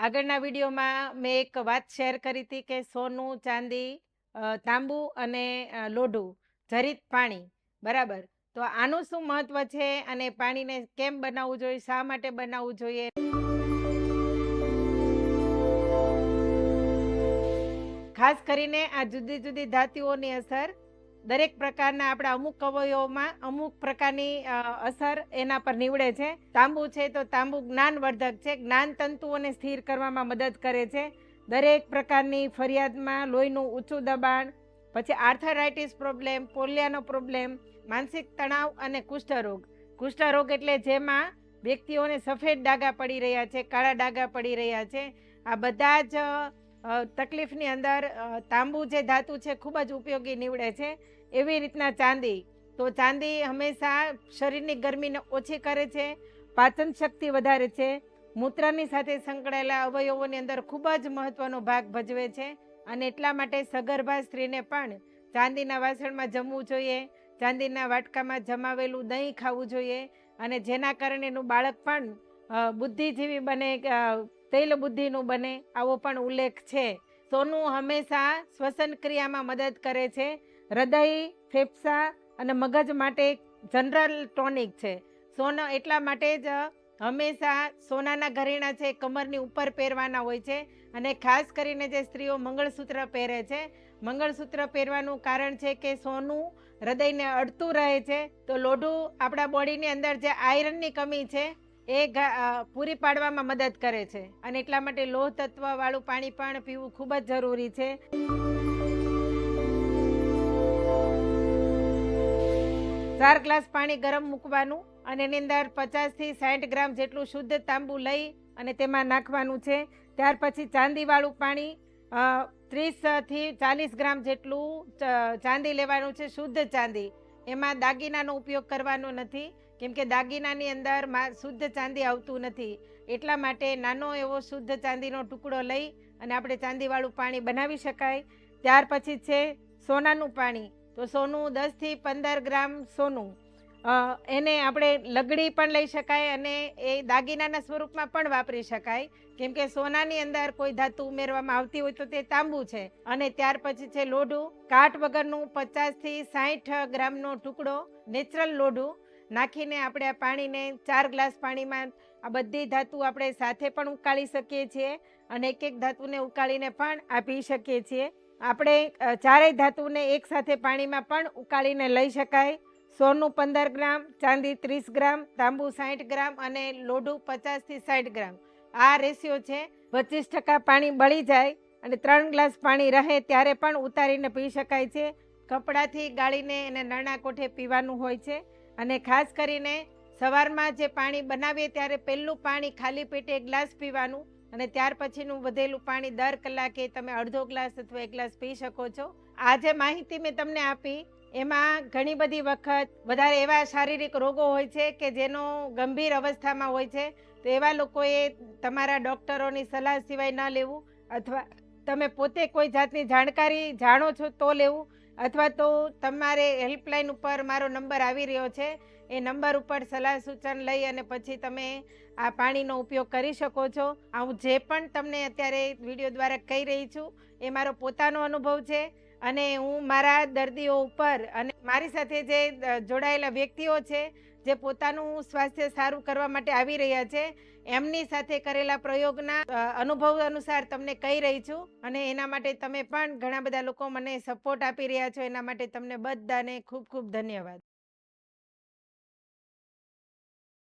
આગળના વિડીયોમાં મેં એક વાત શેર કરી હતી કે સોનું, ચાંદી, તાંબુ અને લોઢું, જરીત પાણી, બરાબર. તો આનું શું મહત્વ છે અને પાણીને કેમ બનાવવું જોઈએ, શા માટે બનાવવું જોઈએ? ખાસ કરીને આ જુદી જુદી ધાતુઓની અસર દરેક પ્રકારના આપણા અમુક અવયવોમાં અમુક પ્રકારની અસર એના પર નીવડે છે. તાંબુ છે તો તાંબુ જ્ઞાનવર્ધક છે, જ્ઞાન તંતુઓને સ્થિર કરવામાં મદદ કરે છે. દરેક પ્રકારની ફરિયાદમાં લોહીનું ઊંચું દબાણ, પછી આર્થરાઇટિસ પ્રોબ્લેમ, પોલિયાનો પ્રોબ્લેમ, માનસિક તણાવ અને કુષ્ઠરોગ. કુષ્ઠરોગ એટલે જેમાં વ્યક્તિઓને સફેદ ડાઘા પડી રહ્યા છે, કાળા ડાઘા પડી રહ્યા છે, આ બધા જ તકલીફની અંદર તાંબુ જે ધાતુ છે ખૂબ જ ઉપયોગી નીવડે છે. એવી રીતના ચાંદી, તો ચાંદી હંમેશા શરીરની ગરમીને ઓછી કરે છે, પાચન શક્તિ વધારે છે, મૂત્રની સાથે સંકળાયેલા અવયવોની અંદર ખૂબ જ મહત્વનો ભાગ ભજવે છે. અને એટલા માટે સગર્ભા સ્ત્રીને પણ ચાંદીના વાસણમાં જમવું જોઈએ, ચાંદીના વાટકામાં જમાવેલું દહીં ખાવું જોઈએ, અને જેના કારણે એનું બાળક પણ બુદ્ધિજીવી બને, તૈલ બુદ્ધિનું બને, આવો પણ ઉલ્લેખ છે. સોનું હંમેશા શ્વસન ક્રિયામાં મદદ કરે છે. હૃદય, ફેફસા અને મગજ માટે જનરલ ટોનિક છે. સોનું એટલા માટે જ હંમેશા સોનાના ઘરેણાં છે કમરની ઉપર પહેરવાના હોય છે. અને ખાસ કરીને જે સ્ત્રીઓ મંગળસૂત્ર પહેરે છે, મંગળસૂત્ર પહેરવાનું કારણ છે કે સોનું હૃદયને અડતું રહે છે. તો લોઢું આપણા બોડીની અંદર જે આયરનની કમી છે એ પૂરી પાડવામાં મદદ કરે છે. અને એટલા માટે લોહ તત્વ વાળું પાણી પણ પીવું ખૂબ જ જરૂરી છે. 4 ગ્લાસ પાણી ગરમ મૂકવાનું અને એની અંદર 50 થી 60 ગ્રામ જેટલું શુદ્ધ તાંબુ લઈ અને તેમાં નાખવાનું છે. ત્યાર પછી ચાંદીવાળું પાણી 30 થી 40 ગ્રામ જેટલું ચાંદી લેવાનું છે, શુદ્ધ ચાંદી. એમાં દાગીનાનો ઉપયોગ કરવાનો નથી, કેમ કે દાગીનાની અંદર શુદ્ધ ચાંદી આવતું નથી. એટલા માટે નાનો એવો શુદ્ધ ચાંદીનો ટુકડો લઈ અને આપણે ચાંદીવાળું પાણી બનાવી શકાય. ત્યાર પછી છે સોનાનું પાણી. તો સોનું 10 થી 15 ગ્રામ સોનું, એને આપણે લગડી પણ લઈ શકાય અને એ દાગીનાના સ્વરૂપમાં પણ વાપરી શકાય, કેમ કે સોનાની અંદર કોઈ ધાતુ ઉમેરવામાં આવતી હોય તો તે તાંબુ છે. અને ત્યાર પછી છે લોઢું, કાટ વગરનું 50 થી 60 ગ્રામનો ટુકડો નેચરલ લોઢું નાખીને આપણે આ પાણીને 4 ગ્લાસ પાણીમાં આ બધી ધાતુ આપણે સાથે પણ ઉકાળી શકીએ છીએ અને એક એક ધાતુને ઉકાળીને પણ આ પી શકીએ છીએ. આપણે ચારેય ધાતુને એક સાથે પાણીમાં પણ ઉકાળીને લઈ શકાય. સોનું 15 ગ્રામ, ચાંદી 30 ગ્રામ, તાંબુ 60 ગ્રામ અને લોઢું 50 થી 60 ગ્રામ. આ રેશિયો છે. 25% પાણી બળી જાય અને 3 ગ્લાસ પાણી રહે ત્યારે પણ ઉતારીને પી શકાય છે. કપડાથી ગાળીને એને નરણા કોઠે પીવાનું હોય છે. અને ખાસ કરીને સવારમાં જે પાણી બનાવીએ ત્યારે પહેલું પાણી ખાલી પેટે 1 ગ્લાસ પીવાનું અને ત્યાર પછીનું વધેલું પાણી દર કલાકે તમે અડધો ગ્લાસ અથવા 1 ગ્લાસ પી શકો છો. આ જે માહિતી મેં તમને આપી એમાં ઘણી બધી વખત વધારે એવા શારીરિક રોગો હોય છે કે જેનો ગંભીર અવસ્થામાં હોય છે, તો એવા લોકોએ તમારા ડૉક્ટરોની સલાહ સિવાય ન લેવું, અથવા તમે પોતે કોઈ જાતની જાણકારી જાણો છો તો લેવું, અથવા તો તમારે હેલ્પલાઇન ઉપર મારો નંબર આવી રહ્યો છે, એ નંબર ઉપર સલાહ સૂચન લઈ અને પછી તમે આ પાણીનો ઉપયોગ કરી શકો છો. હું જે પણ તમને અત્યારે વિડીયો દ્વારા કહી રહી છું એ મારો પોતાનો અનુભવ છે અને હું મારા દર્દીઓ ઉપર અને મારી સાથે જે જોડાયેલા વ્યક્તિઓ છે જે પોતાનું સ્વાસ્થ્ય સારું કરવા માટે આવી રહ્યા છે એમની સાથે કરેલા પ્રયોગના અનુભવ અનુસાર તમને કહી રહી છું. અને એના માટે તમે પણ ઘણા બધા લોકો મને સપોર્ટ આપી રહ્યા છો, એના માટે તમને બધાને ખૂબ ખૂબ ધન્યવાદ.